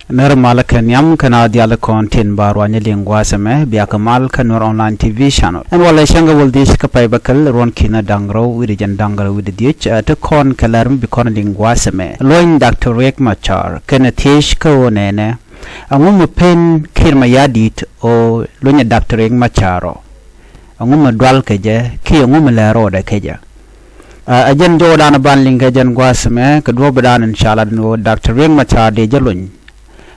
Normal kan yam kana dial content barwanya lingwa same biya kamal kan Nuer online TV channel and wala shanga will dish kapay bakal ron kina dangro with jan dangal with the to con kalarm bikon lingwa same loin Dr. Riek Machar kana tish ko nene angum pen kiir mayardit o lonya Dr. Riek Macharo angum dwal keje ki angum lero de keje ajen jodan ban linga jan gwasame kedwo badan inshallah no Dr. Riek Machar de jalun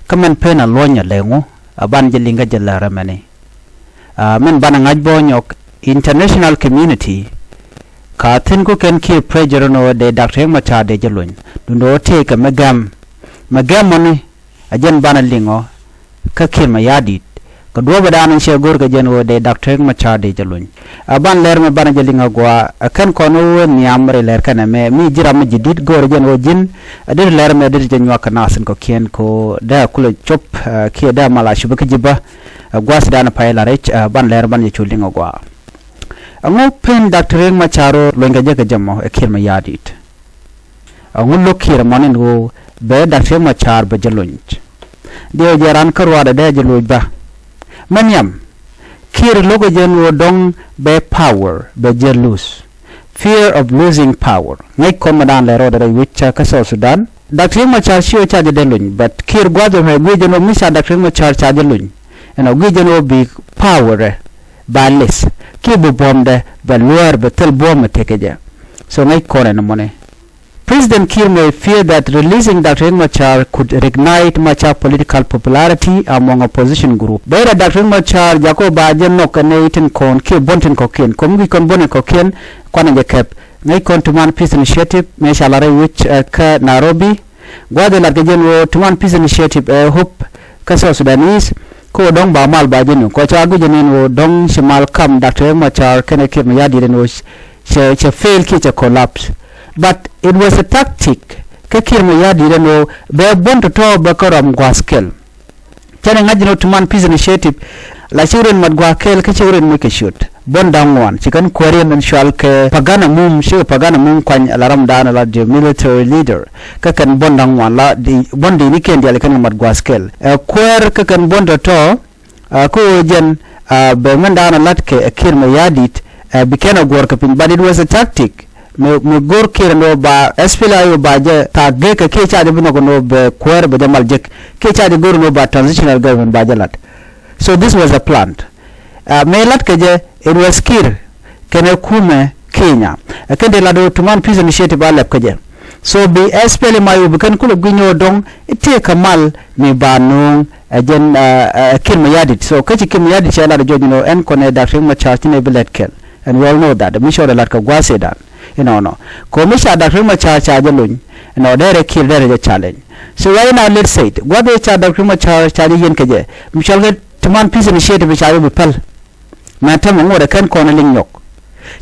kamen pen a lonya lengo aban jelinga jelara mane men bana ngajbo nyok international community ka tin ko ken ki pressure no de Dr. Riek Machar de jalun dundo te ka magam moni ajen bana lingo ka kiir mayardit ka do badan she gor ga jen wo de Dr. Riek Machar de jalun aban ler me bana jelinga gwa kan kono ni amre ler kana me mi jira me jidit gor jen wo jin adir ler me adir jen waka nasin ko kien ko da kula chop ki da mala shuba jiba gwa sidana payla rech ban ler ban yechulinga gwa ango pen Dr. Riek Macharo longa jaga jammo e kiir mayardit ango lokir manin go be Dr. Riek Machar be jalun de jaran karwa da jalu ba manyam kiir logo jen wo dong be power be jelus fear of losing power ngai komadan le roda wicha ka South Sudan Dr. Riek Machar shio charge delun but kiir gwado me gujeno misa Dr. Riek Machar charge delun and gujeno big power balis ki bu bomde be Nuer be tel bom tekeje so ngai kone no mone President Kiir may fear that releasing Dr. Riek Machar could reignite Machar political popularity among opposition group. Bera Dr. Riek Machar jako baje no kaneitin kon ki bontin kokin komgi kon bonen kokin kwana je kep ngai kon tuman peace initiative me shalare which ka Nairobi gwade la gajen wo tuman peace initiative hope ka South Sudanese ko dong ba mal baje no ko cha gujenin wo dong shimal kam Dr. Riek Machar kene Kiir mayardit no she fail ki cha collapse. But it was a tactic ka Kiir mayardit no be bonto to be koram gwaskel tane ngajino tuman peace initiative la chiren mad gwakel ka chiren make shoot bon dangwan chikan korean and shal ke pagana mum shi pagana mum kwan alaram dana la the military leader ka kan bon dangwan la di bon di weekend ya kan mad gwaskel kwer ka kan bon to ko jen be mandana latke Kiir mayardit bikena gor ka pin but it was a tactic me gor Kiir no ba espela yo ba je ta ge ka ke cha de no no be kwer be jamal jek ke cha de gor no ba transitional government ba jalat so this was a plant me lat ke je it was Kiir kene kume Kenya kende la do tuman peace initiative ba lep ke je so be espele mayo be kan kulo gunyo dong ite kamal me ba no ajen Kiir mayardit so ke Kiir mayardit cha la do no en kone Dr. Riek Machar tine belet kel and we all know that me sure lat ka gwase dan no komisha Dr. Riek Machar chajalun no dere Kiir dere challenge so right now let's say it what they cha Dr. Riek Machar chali yen keje mishal get tuman peace initiative chayo bipal mata mo ngore kan kono ling yok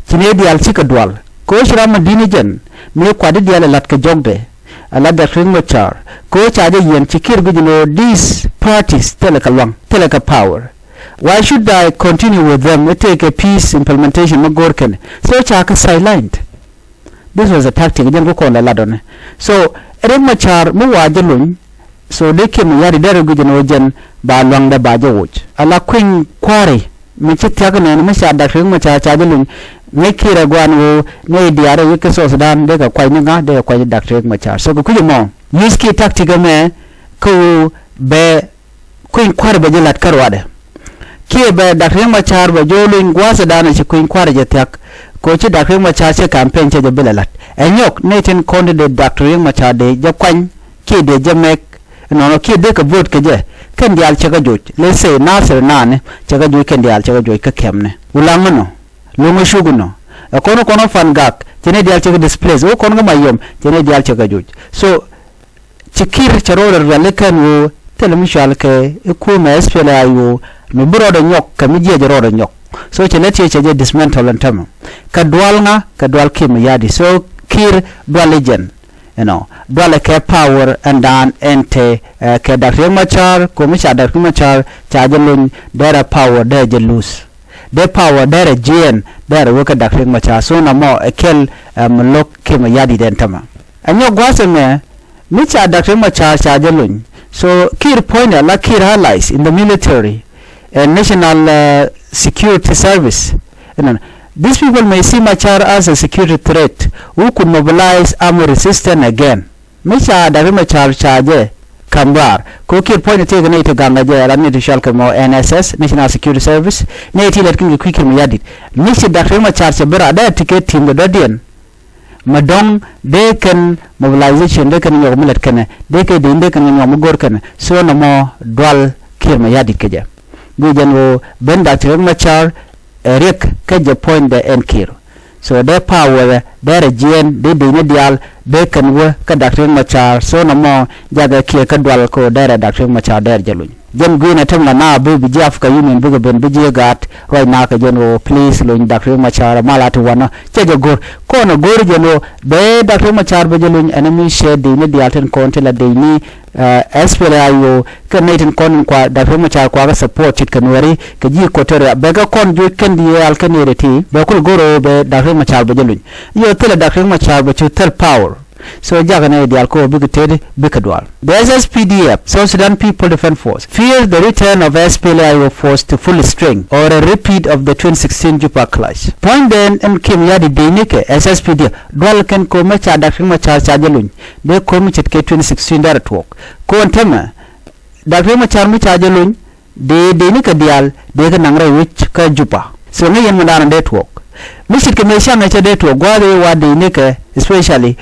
chine dial sika dual ko shira madini jen me kwade dial lat ka jogde ala Dr. Riek Machar ko chaje yen chikir gujino these parties teleka power. Why should I continue with them? We take a peace implementation magorken so chaka sidelined. This was a tactic jen ko la ladon so Riek Machar mu wajalun so de Kiir mayardit dere gujino jen ba longda ba jawuj ala queen kware mi chityaga ne mi sha Dr. Riek Machar chajalun ne Kiir gwanwo ne diare yike so Sudan de ka kwai nga de kwai Dr. Riek Machar so ko kujimo use ki tactic me ko be queen kware be jelat karwade ki be Dr. Riek Machar be jolun gwasa dana chi queen kware je tyak ko chi Dr. Riek Machar che campaign che belalat enyok neten candidate Dr. Riek Machar de jakwan ki de jamek no ki de ka vote ke je kan dial che ka joj let's say nasir nane che ka joj kan dial che ka joj ka kemne ulangono lungo shuguno kono fan gak tene dial che ka displace o kono mayom tene dial che ka joj so chikir charora ralekan wo telemishal ke ku mes fela ayo no buro de nyok ka mi je joro nyok so che leti che je dismantle antama ka dwal Kiir mayardit so Kiir dwal legend dwal ke power and dan ente ke Dr. Riek Machar ko mi Dr. Riek Machar chajalun dera power de jelus de power dera jien dera woka Dr. Riek Machar so na mo ekel mlok Kiir mayardit antama anyo gwase me mi Dr. Riek Machar chajalun So Kiir pointed like Kiir allies in the military and national security service. These people may see Machar as a security threat who could mobilize army resistance again. Misha dari Machar charge Kambar. Ko Kiir pointed to the Gangaja and to Shalkamo NSS, National Security Service, Nati let King quick Mayardit. Misha dari Machar Chabera there ticket team the Dodian. Madong they can mobilization they can your millet can they can your mugor can so no more dual Kiir Mayardit kaja. Gujanwo Ben Dr. Machar riek kaja point the end Kiir. So their power their GN they do medial they can work ka Dr. Machar so no more jaga Kiir ka dual ko their Dr. Machar their jalun. Jen gwina temla na baby Jaf ka union buga ben biji gat right now ka jenwo please lo Dr. Machar malatu wana cheja gor kono gor jenwo be Dr. Machar bajalun enemy share de medial ten kontela de ni SPLAIO ka naitin kon kwa Dr. Machar kwa support chit kanwari ka ji kotere bega kon ju kandi al kanireti be kul goro be Dr. Machar bajalun yo tele Dr. Machar be tel power. So jagane di alko bigoted bikadwal. The SSPDF, South Sudan People Defense Force, fears the return of SPLAIO force to full strength or a repeat of the 2016 Juba clash. Point then and Kim Yadi Denike SSPDF dwal can ko mecha Dr. Machar chajalun. They come chet ke 2016 direct walk. Ko antema Dr. Machar mi chajalun de Denike dial de ka nangre wich ka Juba. So ne yen mandana det walk. Mishit kemesha na chede to gwade wa Denike especially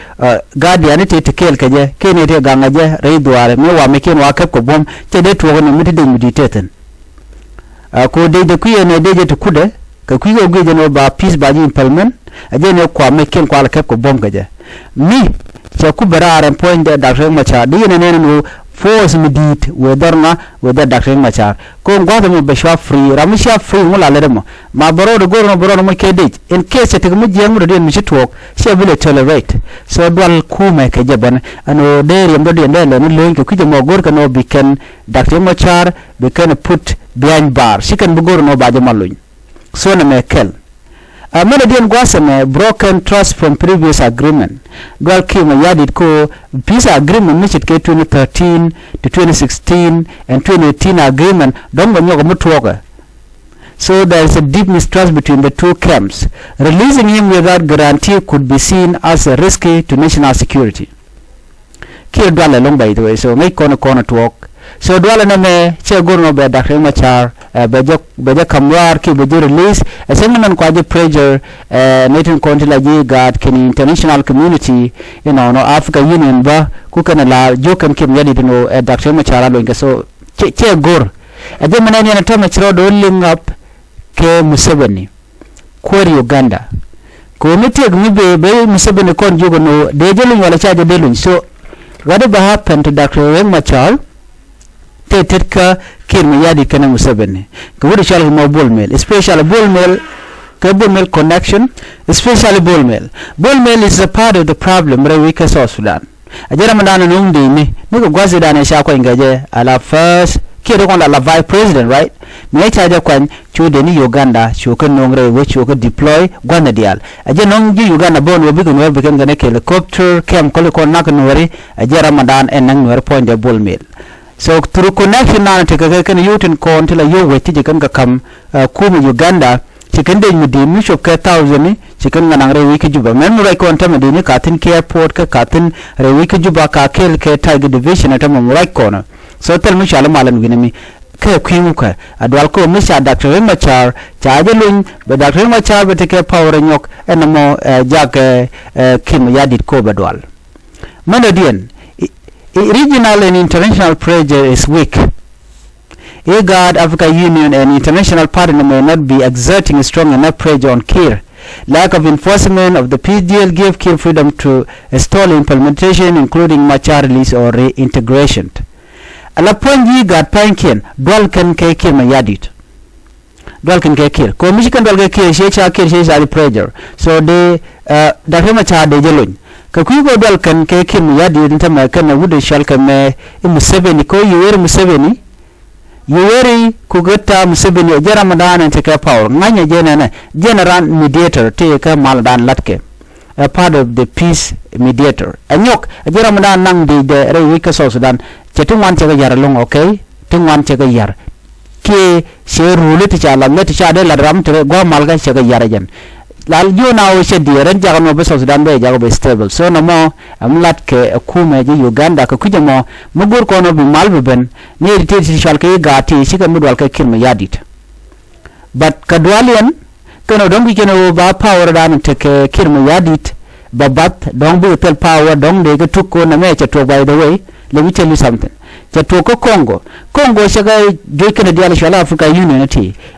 guardian te kel kaje kene te gangaje reidware me wa meken wa kep ko bom chede to wono miti de meditaten ko de kuye ne de to kude ka kuyo gwe no ba peace ba jin parliament aje ne kwa meken kwa kep ko bom kaje mi che ku barare point de Dr. Machar de ne no force medit wederna weder Dr. Machar ko ngwado mo be shwa free ramisha free mo la leremo ma boro de gorno boro mo kede in case te mo jengu de mi chitwok she will tolerate so dwal kuma ke jaban ano deri mdo de ndele no loin ko mo gor ka no biken Dr. Machar be can put behind bar she can bugor no ba jamalun so na mekel Melodian Gwasame broken trust from previous agreement. Dwal Kiir Mayardit ko peace agreement michit ke 2013 to 2016 and 2018 agreement don't go mutuoga. So there is a deep mistrust between the two camps. Releasing him without guarantee could be seen as a risky to national security. Kiir dwal along by the way, so make corner talk. So dwala na me che gurno be Dr. Machar beja kamwar ki beju release asengan kwa je pressure natin kontila ji god ken international community no Africa Union ba ku kana la jokan kim yadi no Dr. Machar lo inga so che gur aje manani na tama chiro do link up ke Museveni ko Uganda ko mite gmi be Museveni kon jugo no de jelu wala cha de delun so what happened to Dr. Machar tetka Kiir Mayardit kana Museveni ko wuri shal mo bolmel especially bolmel connection especially bolmel is a part of the problem we ka South Sudan ajara mandana nundi ni ko gwazi dana sha ko ingaje ala first Kiir ko la vice president right me chaja kwan chude ni Uganda chuko nongre we chuko deploy gwanadial aje nong ji Uganda bon we bigun we bigun gane helicopter kem ko nak nori ajara mandan en nang nor point de bolmel. So through connection na te kan yutin ko until yo weti je kan ka kam kuma Uganda chicken de mudi mi shop ka 1000 chicken na ngare wiki juba men rai ko anta medini katin ke airport ka katin re wiki juba ka kel ke tiger division ata mo rai ko na so tel mi shala malan ginami ke kwimu ka adwal ko mi sha Dr. Machar chajelun be Dr. Machar be te ke power nyok enamo jak Kim Mayardit ko badwal Melodian regional and international pressure is weak. IGAD, Africa Union and international partners may not be exerting strong enough pressure on Kiir. Lack of enforcement of the peace deal give Kiir freedom to stall implementation including machar release or reintegration. Alapon IGAD pankin dwal kan ke Kiir Mayardit. Dwal kan ke Kiir. Ko Michigan dwal ke Kiir she pressure. So they Dr. Machar de jelun. Ka kuigo dal kan ke Kiir Mayardit ntama kana wude shal kame Museveni ko yuweri Museveni yuweri kugata Museveni jara madana te ka power nganya jena na general mediator te ka maldan latke a part of the peace mediator anyok ajira manda nang de re week South Sudan chetu wan chega yar long okay tingwan chega yar ke she rule ti chala let cha de la ram te go malga chega yar jen lal yo na o she di ren jaga no be South Sudan be jaga be stable so no mo amlat ke akume je Uganda ka kujamo mugur ko no bi mal ben ne ti ti shal ke gati shi ka mudwal ka kin mayardit but kadwalian kono dong bi keno ba power dan te ke kin mayardit babat dong bi tel power dong de ga tukko na me cha to by the way let me tell you something Jatoko Congo shaga joikana diala shala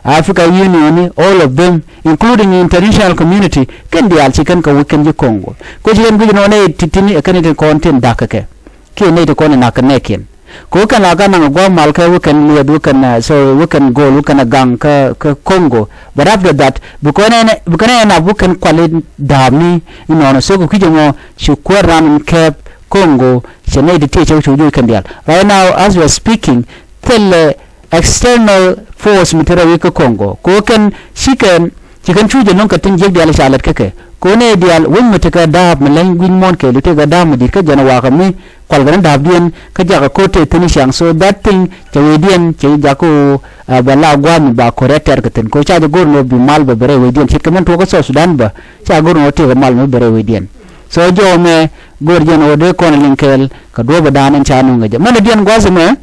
Africa Union all of them including the international community can dial chicken ka weekend je Congo ko jigen gudu no ne titini kanite content dakake ke ne to kone nakaneken ko kana ga na go malka weekend ne du kan so weekend go weekend gang ka Congo but after that bukana na weekend kwale dami ino so ko kijemo shukwaran cap Congo chenai de teacher to can deal right now as we are speaking tell external force mitera wika Congo ko kan chicken chuje non ka tin jeg dial shalat kake ko ne dial won mitaka dab malen gwin mon ke lute ga dam di ka jana wa ka mi kwal garan dab dien ka jaga ko te tin shang so that thing chawedien che jako bala gwam ba corrector ka tin ko cha de gorno bi mal ba bere wedien chikamen to ko Sudan ba cha gorno te ga mal no bere wedien so jo me gorjen ode kon linkel ka do badanen chanu ngaje man dian gwazme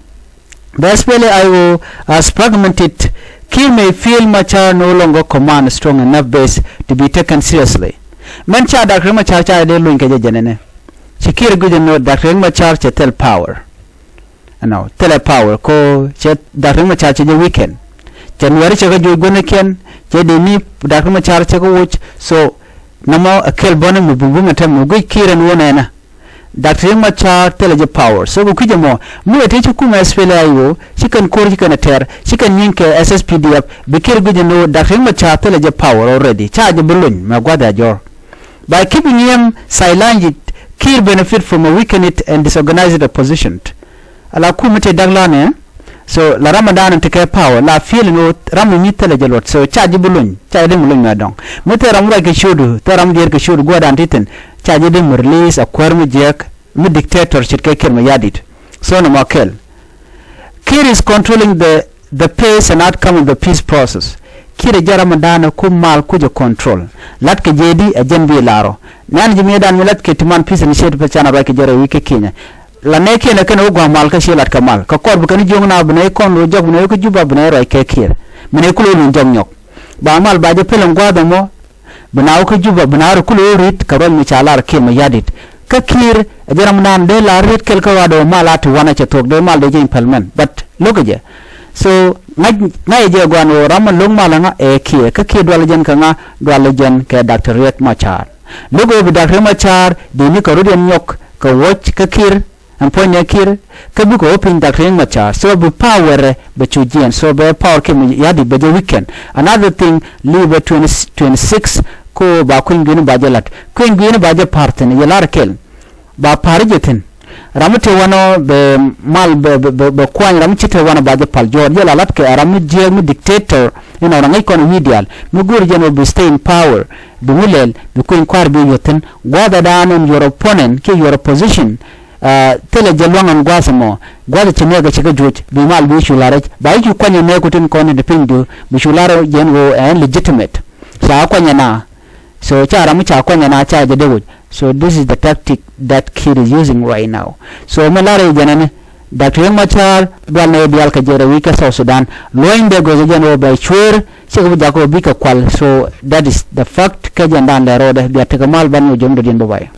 basically I will as fragmented kiir may feel machar no longer command strong enough base to be taken seriously man cha Dr. Machar cha de luin ke jenene sikir gujen no Dr. Machar che tel power no tel power ko che Dr. Machar che weekend January che ga gone ken che de ni Dr. Machar che ko watch so namo akel bona mu bunga tam mu kiran wona na Dr. Machar teleje power so ku kijamo mu ete ku ma spela ayo shikan kor shikan ter shikan yinke SSPDF bikir gujeno Dr. Machar teleje power already charge bulun ma gwada jor by keeping him silent Kiir benefit from a weakened and disorganized opposition ala ku mate daglane so la Ramadan take power la feel no ramu mitele jalot so charge bulun charge mulun madong mute ramura ke shodu to ram der ke shodu goda antiten charge de release a kwarmu jek mu dictator shit ke ker mayardit so no makel Kiir is controlling the pace and outcome of the peace process Kiir Ramadan ku mal ku je control lat ke jedi a jenbi laro nan jimi dan milat ke timan peace and shit pe chana ba ke jere wike Kenya la neke na kana ugwa mal ka shelat kamal ka kor bu kan jongna bu ne kon ro jog ne ko juba bu ne ro ke Kiir mene kulo lu jom nyok ba mal ba je pelon gwa da mo bana ko juba bana ro kulo rit ka ron mi chalar ke mayardit ka Kiir jaram nan de la rit kel ka wado malat wana che tok de mal de jin palmen but lokaje so ngai je gwa no ram long malanga e Kiir ka Kiir dwal jen ka nga dwal jen ke Dr. Riek Machar logo bu Dr. Machar de ni ka ro den nyok ka watch ka Kiir and point Kiir ka bu ko open Dr. Machar so bu power be chujian so be power ke yadi be weekend another thing live 26 ko ba ko ngene ba jalat ko ngene ba je partner yalar kel ba parjetin ramute wano be mal be kwan ramchite wano ba je pal jor yalalat ke ramu je mu dictator ina ngai kon widial mu gur jeno be stay in power be mulel be ko kwar be yoten gwada danon your opponent ke your opposition tele jalwangan gwasamo gwada chinega chiga juj bi mal bi shulare ba yi kwanya ne kutin kon de pindu bi shulare jengo and legitimate sa kwanya na so chara mu cha kwanya na cha de so this is the tactic that Kiir is using right now so malare janane Dr. Machar dwalne dial ka jere wika South Sudan loinde gozo jeno by chwer chiga jako bika kwal so that is the fact ka jandan la roda bi atakamal ban jomdo den bobay